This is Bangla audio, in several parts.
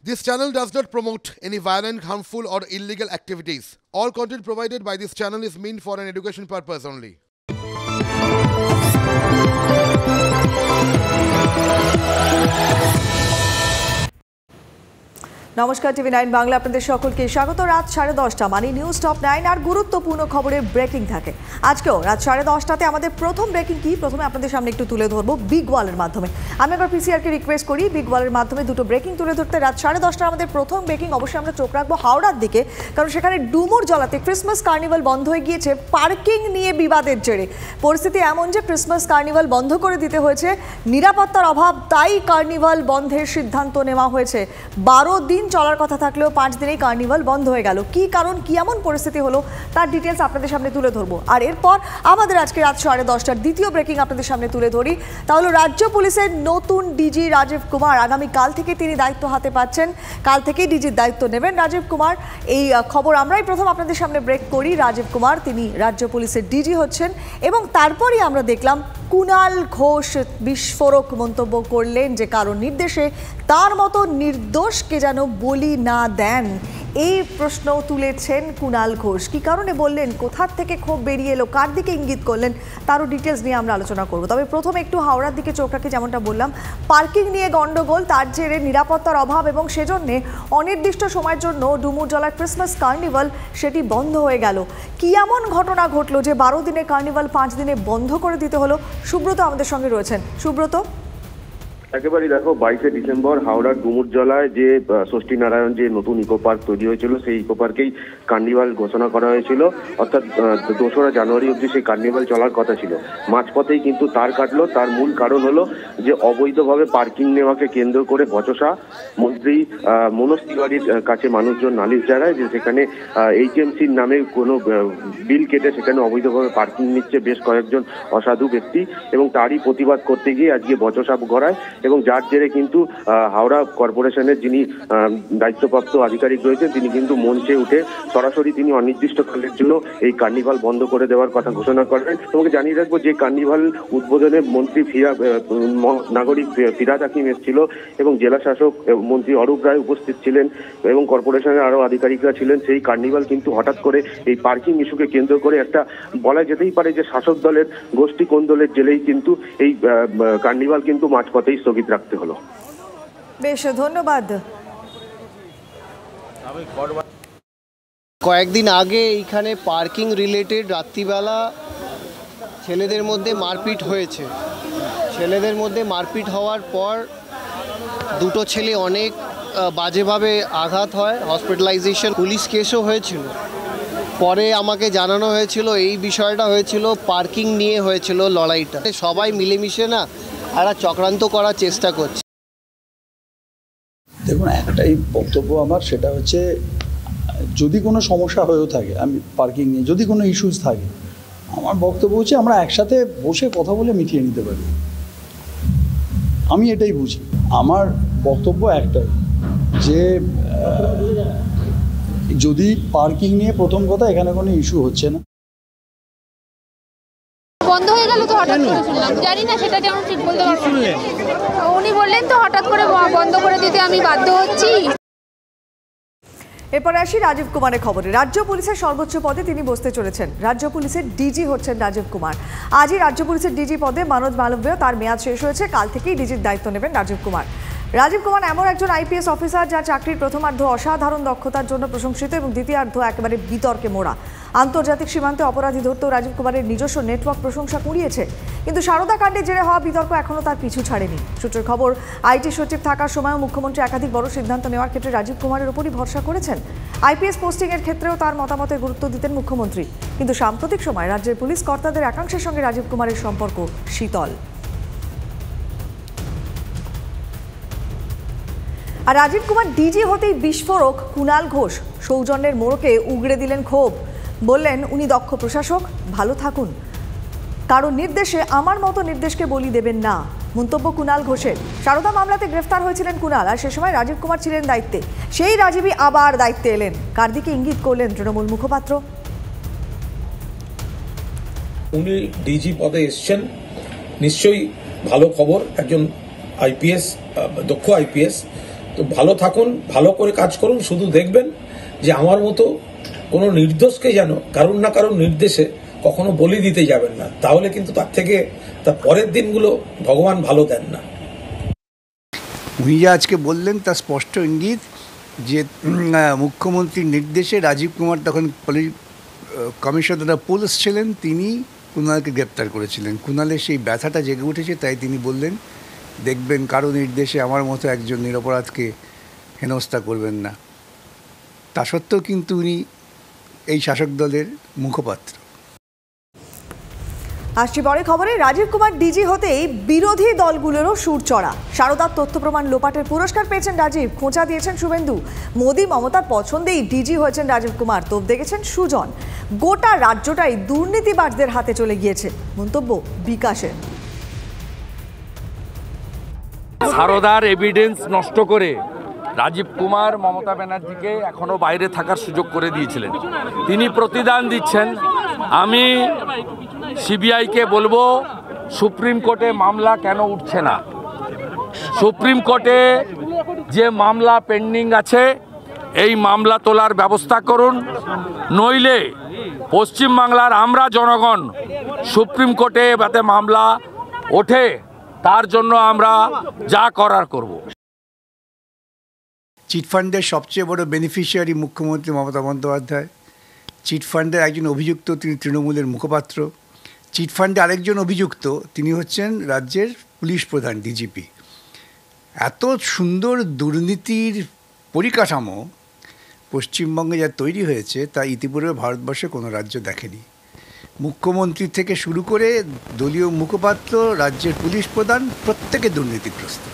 This channel does not promote any violent, harmful, or illegal activities. All content provided by this channel is meant for an education purpose only. নমস্কার, TV9 বাংলা আপনাদের সকলকে স্বাগত। রাত 10:30 মানে নিউজ টপ 9 আর গুরুত্বপূর্ণ খবরের ব্রেকিং থাকে। আজকেও রাত 10:30টাতে আমাদের প্রথম ব্রেকিং কি প্রথমে আপনাদের সামনে একটু তুলে ধরবো বিগ ওয়ালের মাধ্যমে। আমি এবার পিসিআরকে রিকোয়েস্ট করি বিগ ওয়ালের মাধ্যমে দুটো ব্রেকিং তুলে ধরতে। রাত 10:30টার আমাদের প্রথম ব্রেকিং অবশ্যই আমরা চোখ রাখবো হাওড়ার দিকে, কারণ সেখানে ডুমুর জলাতে ক্রিসমাস কার্নিভাল বন্ধ হয়ে গিয়েছে পার্কিং নিয়ে বিবাদের জেরে। পরিস্থিতি এমন যে ক্রিসমাস কার্নিভাল বন্ধ করে দিতে হয়েছে, নিরাপত্তার অভাব, তাই কার্নিভাল বন্ধের সিদ্ধান্ত নেওয়া হয়েছে। 12 দিন চলার কথা থাকলেও 5 দিনেই কার্নিভাল বন্ধ হয়ে গেল। কি কারণ, কি এমন পরিস্থিতি হলো, তার ডিটেলস আপনাদের সামনে তুলে ধরবো। আর এরপর আমাদের আজকে রাত 10:30টার দ্বিতীয় ব্রেকিং আপনাদের সামনে তুলে ধরি। তাহলে রাজ্য পুলিশের নতুন ডিজি রাজীব কুমার আগামী কাল থেকে তিনি দায়িত্ব হাতে পাচ্ছেন। কাল থেকেই ডিজির দায়িত্ব নেবেন রাজীব কুমার। এই খবর আমরাই প্রথম আপনাদের সামনে ব্রেক করি। রাজীব কুমার তিনি রাজ্য পুলিশের ডিজি হচ্ছেন এবং তারপরই আমরা দেখলাম কুণাল ঘোষ বিস্ফোরক মন্তব্য করলেন যে কারণ নির্দেশে তার মতো নির্দোষকে যেন বলি না দেন। এই প্রশ্ন তুলেছেন কুণাল ঘোষ। কি কারণে বললেন, কোথার থেকে ক্ষোভ বেরিয়ে এলো, কার দিকে ইঙ্গিত করলেন, তারও ডিটেলস নিয়ে আমরা আলোচনা করব। তবে প্রথমে একটু হাওড়ার দিকে চোখ রাখি। যেমনটা বললাম, পার্কিং নিয়ে গন্ডগোল, তার জেরে নিরাপত্তার অভাব এবং সেজন্যে অনির্দিষ্ট সময়ের জন্য ডুমুরজলার ক্রিসমাস কার্নিভাল সেটি বন্ধ হয়ে গেল। কি এমন ঘটনা ঘটলো যে 12 দিনে কার্নিভাল 5 দিনে বন্ধ করে দিতে হলো? সুব্রত আমাদের সঙ্গে রয়েছেন। সুব্রত, একেবারেই দেখো, 22শে ডিসেম্বর হাওড়ার ডুমুরজলায় যে ষষ্ঠী নারায়ণ যে নতুন ইকো পার্ক তৈরি হয়েছিল, সেই ইকো পার্কেই কার্নিভাল ঘোষণা করা হয়েছিল। অর্থাৎ 2রা জানুয়ারি অবধি সেই কার্নিভাল চলার কথা ছিল। মাঝপথেই কিন্তু তার কাটলো। তার মূল কারণ হলো যে অবৈধভাবে পার্কিং নেওয়াকে কেন্দ্র করে বচসা মন্ত্রী মনোজ তিওয়ারির কাছে মানুষজন নালিশ জানায় যে সেখানে HMCর নামে কোনো বিল কেটে সেখানে অবৈধভাবে পার্কিং নিচ্ছে বেশ কয়েকজন অসাধু ব্যক্তি, এবং তারই প্রতিবাদ করতে গিয়ে আজকে বচসা গড়ায়। এবং যার জেরে কিন্তু হাওড়া কর্পোরেশনের যিনি দায়িত্বপ্রাপ্ত আধিকারিক রয়েছেন তিনি কিন্তু মঞ্চে উঠে সরাসরি তিনি অনির্দিষ্টকালের জন্য এই কার্নিভাল বন্ধ করে দেওয়ার কথা ঘোষণা করেন। তোমাকে জানিয়ে রাখবো যে কার্নিভাল উদ্বোধনে মন্ত্রী নাগরিক ফিরাদ হাকিম এসেছিল এবং জেলা শাসক মন্ত্রী অরূপ রায় উপস্থিত ছিলেন এবং কর্পোরেশনের আরও আধিকারিকরা ছিলেন। সেই কার্নিভাল কিন্তু হঠাৎ করে এই পার্কিং ইস্যুকে কেন্দ্র করে একটা বলা যেতেই পারে যে শাসক দলের গোষ্ঠী কোন্দলের জেলেই কিন্তু এই কার্নিভাল কিন্তু মাঝপথেই স্থগিত রাখতে হলো। বেশ, ধন্যবাদ। কয়েকদিন আগে এইখানে পার্কিং রিলেটেড রাত্রিবেলা ছেলেদের মধ্যে মারপিট হয়েছে। ছেলেদের মধ্যে মারপিট হওয়ার পর দুটো ছেলে অনেক বাজেভাবে আঘাত হয়, হসপিটালাইজেশন, পুলিশ কেসও হয়েছিল। পরে আমাকে জানানো হয়েছিল এই বিষয়টা হয়েছিল পার্কিং নিয়ে হয়েছিল লড়াইটা। সবাই মিলেমিশে না একটা চক্রান্ত করার চেষ্টা করছে। দেখুন, একটাই বক্তব্য আমার, সেটা হচ্ছে যদি কোনো সমস্যা হয়েও থাকে, আমি পার্কিং নিয়ে যদি কোনো ইস্যুস থাকে, আমার বক্তব্য হচ্ছে আমরা একসাথে বসে কথা বলে মিটিয়ে নিতে পারি। আমি এটাই বুঝি। আমার বক্তব্য একটাই যে যদি পার্কিং নিয়ে প্রথম কথা এখানে কোনো ইস্যু হচ্ছে না, বন্ধ হয়ে গেল তো হঠাৎ করে শুনলাম, জানি না সেটা যেমন ঠিক বলতে পারবো না। উনি বললেন তো হঠাৎ করে বন্ধ করে দিতে আমি বাধ্য হচ্ছি। এরপরে আসি রাজীব কুমারের খবরে। রাজ্য পুলিশের সর্বোচ্চ পদে তিনি বসতে চলেছেন। রাজ্য পুলিশের ডিজি হচ্ছেন রাজীব কুমার। আজই রাজ্য পুলিশের ডিজি পদে মনোজ মালব্য, তার মেয়াদ শেষ হয়েছে। কাল থেকেই ডিজির দায়িত্ব নেবেন রাজীব কুমার। রাজীব কুমার এমন একজন IPS অফিসার যার চাকরির প্রথমার্ধ অসাধারণ দক্ষতার জন্য প্রশংসিত এবং দ্বিতীয়ার্ধ একেবারে বিতর্কে মোড়া। আন্তর্জাতিক সীমান্তে অপরাধী ধরতেও রাজীব কুমারের নিজস্ব নেটওয়ার্ক প্রশংসা কুড়িয়েছে। কিন্তু সারদা কাণ্ডে জেরে হওয়া বিতর্ক এখনও তার পিছু ছাড়েনি। সূত্রের খবর, IT সচিব থাকার সময়ও মুখ্যমন্ত্রী একাধিক বড় সিদ্ধান্ত নেওয়ার ক্ষেত্রে রাজীব কুমারের উপরই ভরসা করেছেন। IPS পোস্টিংয়ের ক্ষেত্রেও তার মতামতের গুরুত্ব দিতেন মুখ্যমন্ত্রী। কিন্তু সাম্প্রতিক সময় রাজ্যের পুলিশ কর্তাদের একাংশের সঙ্গে রাজীব কুমারের সম্পর্ক শীতল। আর রাজীব কুমার ডিজি হতেই বিস্ফোরক কুণাল ঘোষ। সৌজন্যের মোড়কে উগড়ে দিলেন ক্ষোভ। বললেন উনি দক্ষ প্রশাসক, ভালো থাকুন, কারণ নির্দেশে আমার মতো নির্দেশকে বলি দেবেন না। মন্তব্য কুণাল ঘোষের। সারদা মামলাতে গ্রেফতার হয়েছিলেন কুণাল, আর সে সময় রাজীব কুমার ছিলেন দায়িত্বে। সেই রাজীবই আবার দায়িত্বে এলেন। কার দিকে ইঙ্গিত করলেন তৃণমূল মুখপাত্র? উনি ডিজি পদে এসছেন, নিশ্চয়ই ভালো খবর। একজন IPS, দক্ষ IPS, তো ভালো থাকুন, ভালো করে কাজ করুন, শুধু দেখবেন যে আমার মতো কোনো নির্দোষকে যেন কারুর না কারুর নির্দেশে কখনো বলি দিতে যাবেন না, তাহলে কিন্তু তার থেকে তার পরের দিনগুলো ভগবান ভালো দেন না। উনি যা আজকে বললেন তার স্পষ্ট ইঙ্গিত যে মুখ্যমন্ত্রীর নির্দেশে রাজীব কুমার তখন কমিশনার পুলিশ ছিলেন, তিনি কুণালকে গ্রেপ্তার করেছিলেন। কুণালের সেই ব্যথাটা জেগে উঠেছে, তাই তিনি বললেন দেখবেন কারো নির্দেশে আমার মতো একজন নিরপরাধকে হেনস্থা করবেন না। তা সত্ত্বেও কিন্তু উনি এই শাসক দলের মুখপাত্র। আসছি পরে খবরে। রাজীব কুমার ডিজি হতেই বিরোধী দলগুলোরও সুর চড়া। সারদার তথ্য প্রমাণ লোপাটের পুরস্কার পেয়েছেন রাজীব, খোঁচা দিয়েছেন শুভেন্দু। মোদি মমতার পছন্দেই ডিজি হয়েছেন রাজীব কুমার, তোপ দেখেছেন সুজন। গোটা রাজ্যটাই দুর্নীতিবাজদের হাতে চলে গিয়েছে, মন্তব্য বিকাশের। সারদার এভিডেন্স নষ্ট করে রাজীব কুমার মমতা ব্যানার্জিকে এখনো বাইরে থাকার সুযোগ করে দিয়েছিলেন। তিনি প্রতিদান দিচ্ছেন। আমি সিবিআইকে বলবো সুপ্রিম কোর্টে মামলা কেন উঠছে না। সুপ্রিম কোর্টে যে মামলা পেন্ডিং আছে এই মামলা তোলার ব্যবস্থা করুন, নইলে পশ্চিমবাংলার আমরা জনগণ সুপ্রিম কোর্টে যাতে মামলা ওঠে তার জন্য আমরা যা করার করব। চিটফান্ডের সবচেয়ে বড় বেনিফিশিয়ারি মুখ্যমন্ত্রী মমতা বন্দ্যোপাধ্যায়। চিটফান্ডের একজন অভিযুক্ত, তিনি তৃণমূলের মুখপাত্র। চিটফান্ডে আরেকজন অভিযুক্ত, তিনি হচ্ছেন রাজ্যের পুলিশ প্রধান, ডিজিপি। এত সুন্দর দুর্নীতির পরিকাঠামো পশ্চিমবঙ্গে যা তৈরি হয়েছে তা ইতিপূর্বে ভারতবর্ষে কোনো রাজ্য দেখেনি। মুখ্যমন্ত্রী থেকে শুরু করে দলীয় মুখপাত্র, রাজ্যের পুলিশ প্রধান, প্রত্যেকে দুর্নীতিগ্রস্ত।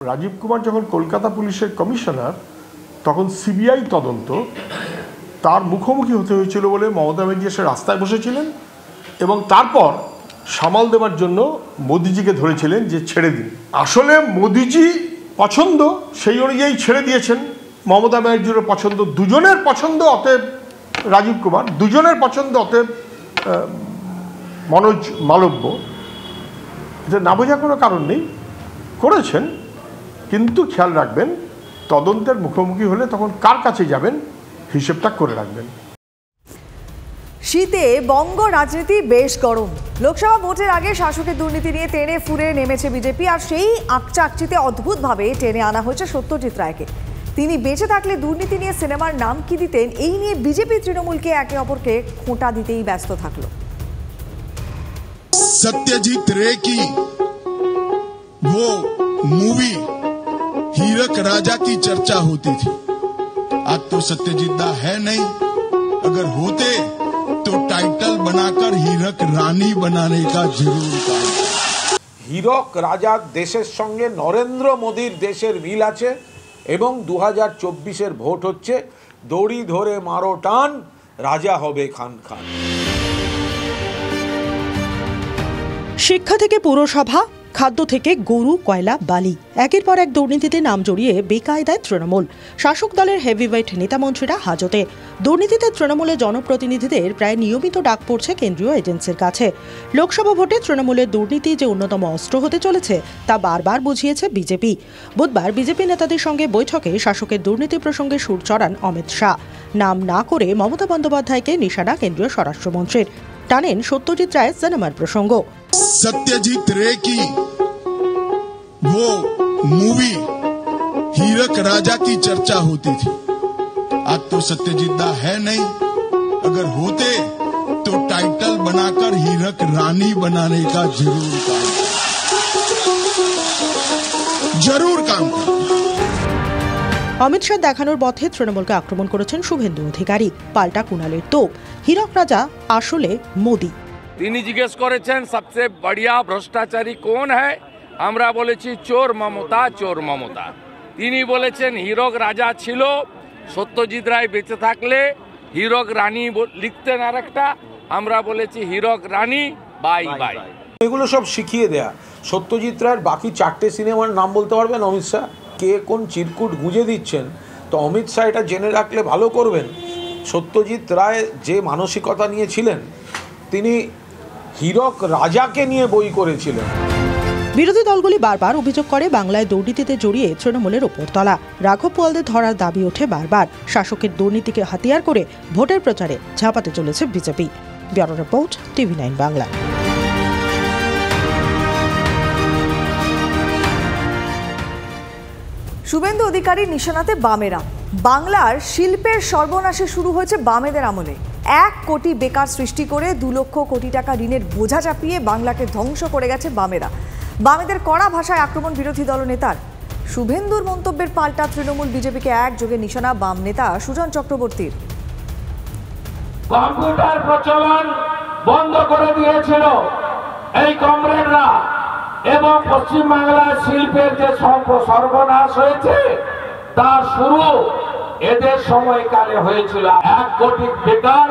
রাজীব কুমার যখন কলকাতা পুলিশের কমিশনার, তখন সিবিআই তদন্ত তার মুখোমুখি হতে হয়েছিল বলে মমতা ব্যানার্জি এসে রাস্তায় বসেছিলেন এবং তারপর সামাল দেওয়ার জন্য মোদিজিকে ধরেছিলেন যে ছেড়ে দিন। আসলে মোদিজি পছন্দ, সেই অনুযায়ী ছেড়ে দিয়েছেন। মমতা ব্যানার্জিরও পছন্দ, দুজনের পছন্দ, অতএব রাজীব কুমার, দুজনের পছন্দ, অতএব মনোজ মালব্য। এটা না বোঝার কোনো কারণ নেই, করেছেন। কিন্তু খেয়াল রাখবেন, তদন্তের মুখোমুখি হলে তখন কার কাছে যাবেন হিসেবটা করে রাখবেন। শীতে বঙ্গ রাজনীতি বেশ গরম। লোকসভা ভোটের আগে শাসকের দুর্নীতি নিয়ে টেনে ফুরে নেমেছে বিজেপি, আর সেই আকচাকচিতে অদ্ভুতভাবে টেনে আনা হয়েছে সত্যজিৎ রায়কে। তিনি বেঁচে থাকলে দুর্নীতি নিয়ে সিনেমার নাম কি দিতেন, এই নিয়ে বিজেপি তৃণমূলকে একে অপরকে খোঁটা দিতেই ব্যস্ত থাকলো। सत्यजीत रे की वो मूवी हीरक राजा की चर्चा होती थी। आज तो सत्यजीत दा है नहीं, अगर होते तो टाइटल बनाकर हीरक रानी बनाने का जरूर काम। হীরক রাজার দেশের সঙ্গে নরেন্দ্র মোদীর দেশের মিল আছে এবং 2024-এর ভোট হচ্ছে দড়ি ধরে মারো টান, রাজা হবে খান খান। শিক্ষা থেকে পুরসভা, খাদ্য থেকে গরু, কয়লা, বালি, একের পর এক দুর্নীতিতে নাম জড়িয়ে বেকায়দায় তৃণমূল। শাসক দলের হেভিওয়েট নেতামন্ত্রীরা হাজতে। দুর্নীতিতে তৃণমূলের জনপ্রতিনিধিদের প্রায় নিয়মিত ডাক পড়ছে কেন্দ্রীয় এজেন্সির কাছে। লোকসভা ভোটে তৃণমূলের দুর্নীতি যে অন্যতম অস্ত্র হতে চলেছে তা বারবার বুঝিয়েছে বিজেপি। বুধবার বিজেপি নেতাদের সঙ্গে বৈঠকে শাসকের দুর্নীতি প্রসঙ্গে সুর চড়ান অমিত শাহ। নাম না করে মমতা বন্দ্যোপাধ্যায়কে নিশানা কেন্দ্রীয় স্বরাষ্ট্রমন্ত্রীর। টানেন সত্যজিৎ রায়ের সিনেমার প্রসঙ্গ। सत्यजीत रे की वो मूवी हीरक राजा की चर्चा होती थी। आज तो सत्यजीत दा है नहीं, अगर होते तो टाइटल बनाकर हीरक रानी बनाने का जरूर काम कर। অমিত শাহ দেখানোর পথে তৃণমূলকে আক্রমণ করেছেন শুভেন্দু অধিকারী। পাল্টা কুণালের তোপ, হীরক রাজা আসলে মোদি। তিনি জিজ্ঞেস করেছেন সবচেয়ে বড়িয়া ভ্রষ্টাচারী কোন হ্যায়, আমরা বলেছি চোর মমতা, চোর মমতা। তিনি বলেছেন হীরক রাজা ছিল, সত্যজিৎ রায় বেঁচে থাকলে হীরক রানী লিখতেন আরেকটা, আমরা বলেছি হীরক রানী, বাই বাই। এগুলো সব শিখিয়ে দেয়া। সত্যজিৎ রায়ের বাকি 4টে সিনেমার নাম বলতে পারবেন অমিত শাহ? কে কোন চিরকুট গুঁজে দিচ্ছেন, তো অমিত শাহ এটা জেনে রাখলে ভালো করবেন। সত্যজিৎ রায় যে মানসিকতা নিয়েছিলেন, তিনি হীরক রাজাকে নিয়ে বই করেছিলেন। বিরোধী দলগুলি বারবার অভিযোগ করে বাংলায় দুর্নীতিতে জড়িয়ে তৃণমূলের উপরতলা। রাঘব বোয়ালদের ধরার দাবি ওঠে বারবার। শাসকের দুর্নীতিকে হাতিয়ার করে ভোটের প্রচারে ঝাঁপাতে চলেছে BJP. Bureau report, TV9 Bangla. Suvendu অধিকারীর নিশানাতে বামেরা। বাংলার শিল্পের সর্বনাশে শুরু হয়েছে বামেদের আমলে। 1 কোটি বেকার সৃষ্টি করে 2 লক্ষ কোটি টাকা ঋণের বোঝা চাপিয়ে বাংলাকে ধ্বংস করে গেছে বামেরা। বামেদের কড়া ভাষায় আক্রমণ বিরোধী দলনেতার। শুভেন্দুর মন্তব্যের পাল্টা তৃণমূল বিজেপিকে একযোগে নিশানা বাম নেতা সুজন চক্রবর্তীর। কম্পিউটার প্রচলন বন্ধ করে দিয়েছিল এই কমরেডরা, এবং পশ্চিমবাংলার শিল্পের যে সর্বনাশ হয়েছে তার শুরু এদের সময়কালে হয়েছিল। 1 কোটি বেকার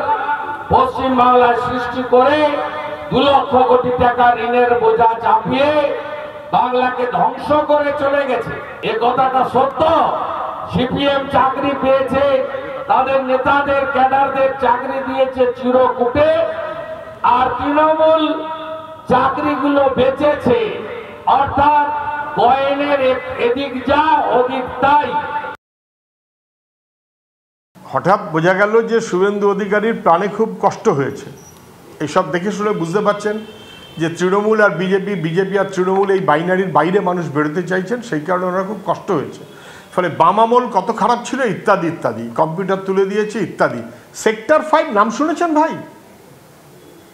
পশ্চিমবাংলায় সৃষ্টি করে 2 লক্ষ কোটি টাকা ঋণের বোঝা চাপিয়ে বাংলাকে ধ্বংস করে চলে গেছে। এ কথাটা সত্য। সিপিএম চাকরি পেয়েছে, তাদের নেতাদের ক্যাডারদের চাকরি দিয়েছে চিরকুটে, আর তৃণমূল চাকরিগুলো বেচেছে। অর্থাৎ কয়েনের এদিক যা ওদিক তাই। হঠাৎ বোঝা গেল যে শুভেন্দু অধিকারীর প্রাণে খুব কষ্ট হয়েছে। এইসব দেখে শুনে বুঝতে পারছেন যে তৃণমূল আর বিজেপি আর তৃণমূল এই বাইনারির বাইরে মানুষ বেরোতে চাইছেন, সেই কারণে ওনার খুব কষ্ট হয়েছে। ফলে বাম আমল কত খারাপ ছিল ইত্যাদি ইত্যাদি, কম্পিউটার তুলে দিয়েছে ইত্যাদি। সেক্টর 5 নাম শুনেছেন ভাই?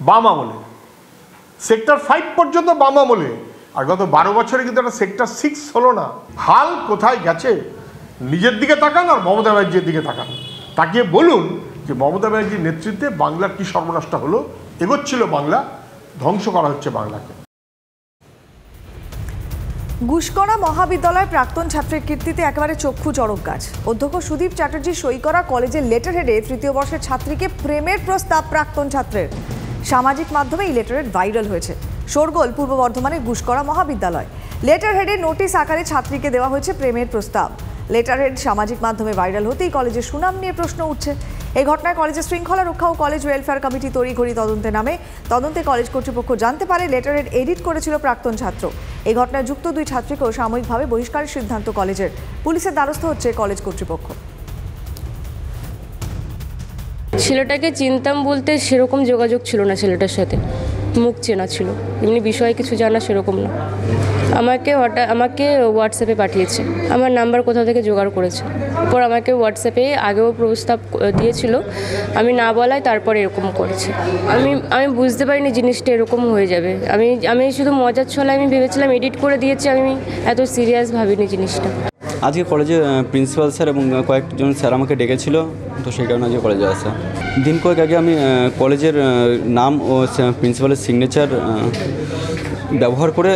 বাম আমলে সেক্টর 5 পর্যন্ত বাম আমলে, আর গত 12 বছরে কিন্তু একটা সেক্টর 6 হলো না। হাল কোথায় গেছে নিজের দিকে তাকান আর মমতা ব্যানার্জির দিকে তাকান, তাকিয়ে বলুন যে মমতা ব্যানার্জির নেতৃত্বে বাংলার কি সর্বনাশটা হলো। এগোচ্ছিল বাংলা, ধ্বংস করা হচ্ছে বাংলাকে। গুসকরা মহাবিদ্যালয়ের প্রাক্তন ছাত্রের কীর্তিতে একেবারে চক্ষু চড়ক গাছ। অধ্যক্ষ সুদীপ চ্যাটার্জি সই করা কলেজের লেটার হেডে 3য় বর্ষের ছাত্রীকে প্রেমের প্রস্তাব প্রাক্তন ছাত্রের। সামাজিক মাধ্যমে এই লেটার হেড ভাইরাল হয়েছে। শোরগোল পূর্ব বর্ধমানের গুসকরা মহাবিদ্যালয়। লেটার হেডে নোটিশ আকারে ছাত্রীকে দেওয়া হয়েছে প্রেমের প্রস্তাব। লেটার হেড সামাজিক মাধ্যমে ভাইরাল হতেই কলেজের সুনাম নিয়ে প্রশ্ন উঠছে। এই ঘটনায় কলেজের শৃঙ্খলা রক্ষা ও কলেজ ওয়েলফেয়ার কমিটি তড়িঘড়ি তদন্তে নামে। তদন্তে কলেজ কর্তৃপক্ষ জানতে পারে লেটার হেড এডিট করেছিল প্রাক্তন ছাত্র। এই ঘটনায় যুক্ত 2 ছাত্রীকেও সাময়িকভাবে বহিষ্কারের সিদ্ধান্ত কলেজের। পুলিশের দ্বারস্থ হচ্ছে কলেজ কর্তৃপক্ষ। ছেলেটাকে চিনতাম বলতে সেরকম যোগাযোগ ছিল না ছেলেটার সাথে, মুখ চেনা ছিল, এমনি বিষয়ে কিছু জানা সেরকম না। আমাকে হোয়াটসঅ্যাপে পাঠিয়েছে, আমার নাম্বার কোথাও থেকে জোগাড় করেছে। এরপর আমাকে হোয়াটসঅ্যাপে আগেও প্রস্তাব দিয়েছিল, আমি না বলায় তারপর এরকম করেছে। আমি বুঝতে পারিনি জিনিসটা এরকম হয়ে যাবে। আমি শুধু মজার ছলায় আমি ভেবেছিলাম এডিট করে দিয়েছি, আমি এত সিরিয়াস ভাবিনি জিনিসটা। আজকে কলেজে প্রিন্সিপাল স্যার এবং কয়েকজন স্যার আমাকে ডেকেছিল, তো সেই কারণে আজকে কলেজে আসা। দিন কয়েক আগে আমি কলেজের নাম ও প্রিন্সিপালের সিগনেচার ব্যবহার করে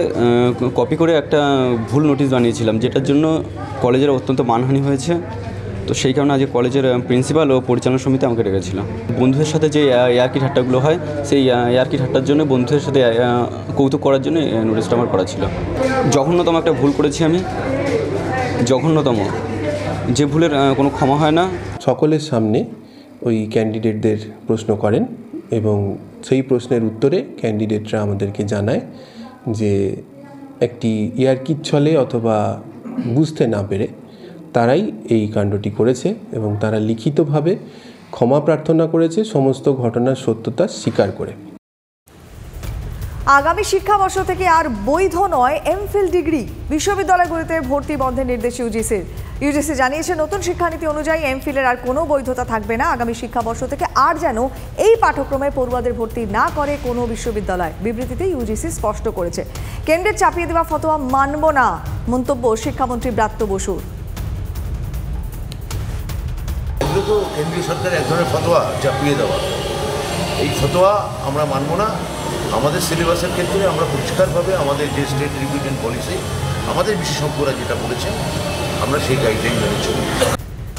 কপি করে একটা ভুল নোটিশ বানিয়েছিলাম, যেটার জন্য কলেজের অত্যন্ত মানহানি হয়েছে। তো সেই কারণে আজকে কলেজের প্রিন্সিপাল ও পরিচালনা সমিতি আমাকে ডেকেছিল। বন্ধুদের সাথে যে ইয়ার্কি ঠাট্টাগুলো হয়, সেই ইয়ার্কি ঠাট্টার জন্য বন্ধুদের সাথে কৌতুক করার জন্য নোটিশটা আমার করা ছিল। জঘন্যতম একটা ভুল করেছি আমি, জঘন্যতম, যে ভুলের কোনো ক্ষমা হয় না। সকলের সামনে ওই ক্যান্ডিডেটদের প্রশ্ন করেন এবং সেই প্রশ্নের উত্তরে ক্যান্ডিডেটরা আমাদেরকে জানায় যে একটি ইয়ার্কির ছলে অথবা বুঝতে না পেরে তারাই এই কাণ্ডটি করেছে এবং তারা লিখিতভাবে ক্ষমা প্রার্থনা করেছে সমস্ত ঘটনার সত্যতা স্বীকার করে। আগামী শিক্ষাবর্ষ থেকে আর বৈধ নয় এমফিল ডিগ্রি। বিশ্ববিদ্যালয়গুলিতে ভর্তি বন্ধের নির্দেশ ইউজিসি জানিয়েছে, নতুন শিক্ষানীতি অনুযায়ী এমফিলের আর কোনো বৈধতা থাকবে না। আগামী শিক্ষাবর্ষ থেকে আর যেন এই পাঠ্যক্রমে পড়ুয়াদের ভর্তি না করে কোনো বিশ্ববিদ্যালয়। বিবৃতিতে ইউজিসি স্পষ্ট করেছে, কেন্দ্রের চাপিয়ে দেওয়া ফতোয়া মানব না। মন্তব্য শিক্ষামন্ত্রী ব্রাত্য বসুর। এগুলো তো কেন্দ্রীয় সরকারের এক ধরনের ফতোয়া চাপিয়ে দেওয়া, এই ফতোয়া আমরা মানব না। আমাদের সিলেবাসের ক্ষেত্রে আমরা পরিষ্কারভাবে আমাদের যে স্টেট এডুকেশন পলিসি, আমাদের বিশেষজ্ঞরা যেটা বলেছেন আমরা সেই গাইডলাইন মেনে চলি।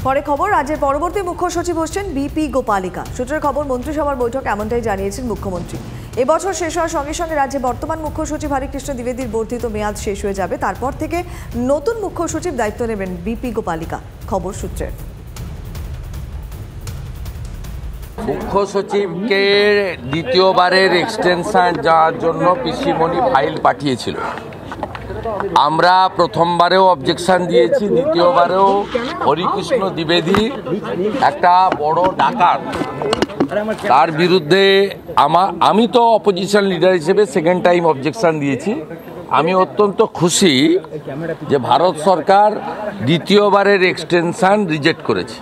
পরে খবর, রাজ্যের পরবর্তী মুখ্য সচিব হচ্ছেন বিপি গোপালিকা। সূত্রের খবর, মন্ত্রিসভার বৈঠক এমনটাই জানিয়েছেন মুখ্যমন্ত্রী। এবছর শেষ হওয়ার সঙ্গে সঙ্গে রাজ্যে বর্তমান মুখ্য সচিব হরিকৃষ্ণ দ্বিবেদীর বর্ধিত মেয়াদ শেষ হয়ে যাবে। তারপর থেকে নতুন মুখ্য সচিব দায়িত্ব নেবেন বিপি গোপালিকা। খবর সূত্রের। মুখ্য সচিবকে দ্বিতীয়বারের এক্সটেনশন যাওয়ার জন্য পিসিমণি ফাইল পাঠিয়েছিল। আমরা প্রথমবারেও অবজেকশন দিয়েছি, দ্বিতীয়বারেও হরিকৃষ্ণ দ্বিবেদী একটা বড় ডাকাত, তার বিরুদ্ধে আমি তো অপোজিশন লিডার হিসেবে সেকেন্ড টাইম অবজেকশন দিয়েছি। আমি অত্যন্ত খুশি যে ভারত সরকার দ্বিতীয়বারের এক্সটেনশন রিজেক্ট করেছে।